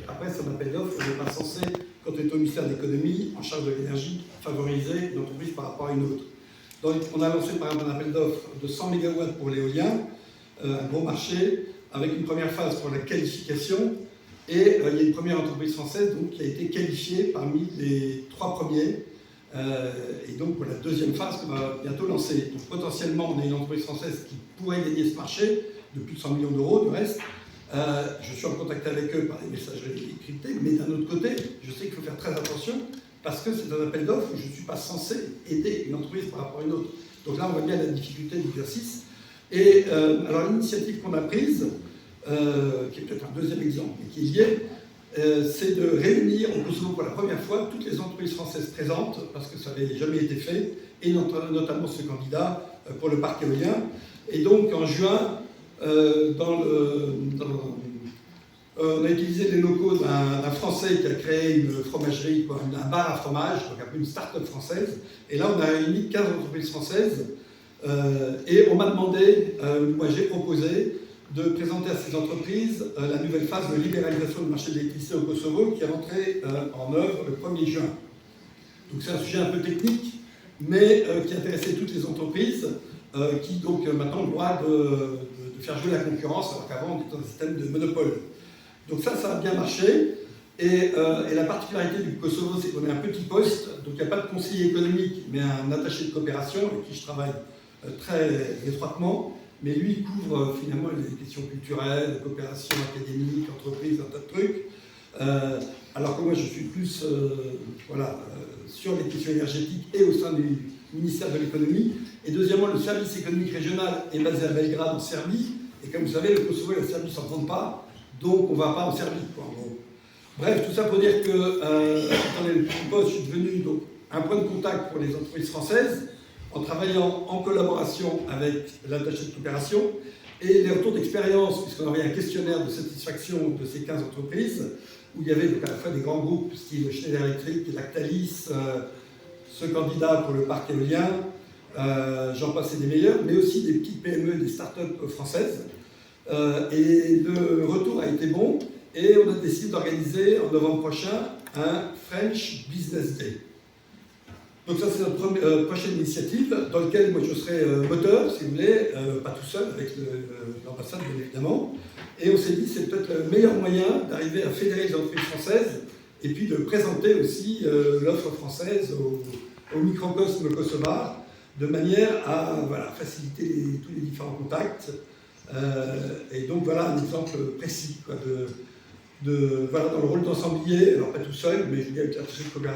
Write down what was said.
après, c'est un appel d'offres, on n'est pas censé, quand on est au ministère de l'économie, en charge de l'énergie, favoriser une entreprise par rapport à une autre. Donc, on a lancé par exemple un appel d'offres de 100 MW pour l'éolien, un gros marché, avec une première phase pour la qualification. Et il y a une première entreprise française donc, qui a été qualifiée parmi les 3 premiers. Et donc pour la deuxième phase qu'on va bientôt lancer. Donc potentiellement, on a une entreprise française qui pourrait gagner ce marché de plus de 100 millions d'euros du reste. Je suis en contact avec eux par des messageries cryptées, mais d'un autre côté, je sais qu'il faut faire très attention parce que c'est un appel d'offres où je ne suis pas censé aider une entreprise par rapport à une autre. Donc là, on voit bien la difficulté de l'exercice. Et alors l'initiative qu'on a prise, qui est peut-être un deuxième exemple, mais qui est lié, c'est de réunir au Kosovo pour la première fois toutes les entreprises françaises présentes, parce que ça n'avait jamais été fait, et notamment ce candidat pour le parc éolien. Et donc en juin, on a utilisé les locaux d'un Français qui a créé une fromagerie, un bar à fromage, donc un peu une start-up française. Et là, on a réuni 15 entreprises françaises. Et on m'a demandé, moi j'ai proposé, de présenter à ces entreprises la nouvelle phase de libéralisation du marché de l'électricité au Kosovo qui est rentrée en œuvre le 1er juin. Donc c'est un sujet un peu technique, mais qui intéressait toutes les entreprises qui donc maintenant ont le droit de faire jouer la concurrence alors qu'avant on était dans un système de monopole. Donc ça a bien marché. Et la particularité du Kosovo, c'est qu'on est un petit poste, donc il n'y a pas de conseiller économique, mais un attaché de coopération avec qui je travaille très étroitement. Mais lui, il couvre finalement les questions culturelles, de coopération académique, entreprise, un tas de trucs. Alors que moi, je suis plus sur les questions énergétiques et au sein du ministère de l'économie. Et deuxièmement, le service économique régional est basé à Belgrade, en Serbie. Et comme vous savez, le Kosovo et la Serbie ne s'entendent pas, donc on ne va pas en Serbie, quoi, en gros. Bref, tout ça pour dire que, dans le poste, je suis devenu donc, un point de contact pour les entreprises françaises, en travaillant en collaboration avec l'attaché de coopération, et les retours d'expérience, puisqu'on avait un questionnaire de satisfaction de ces 15 entreprises, où il y avait donc à la fois des grands groupes, style Schneider Electric, Lactalis, ce candidat pour le parc éolien, j'en passais des meilleurs, mais aussi des petites PME, des startups françaises. Et le retour a été bon, et on a décidé d'organiser en novembre prochain un French Business Day. Donc ça, c'est notre prochaine initiative, dans laquelle moi je serai moteur, si vous voulez, pas tout seul, avec l'ambassade, bien évidemment. Et on s'est dit, c'est peut-être le meilleur moyen d'arriver à fédérer les entreprises françaises, et puis de présenter aussi l'offre française au microcosme kosovar, de manière à faciliter tous les différents contacts. Et donc voilà un exemple précis quoi, dans le rôle d'ensemblier, alors pas tout seul, mais je viens avec la coopération.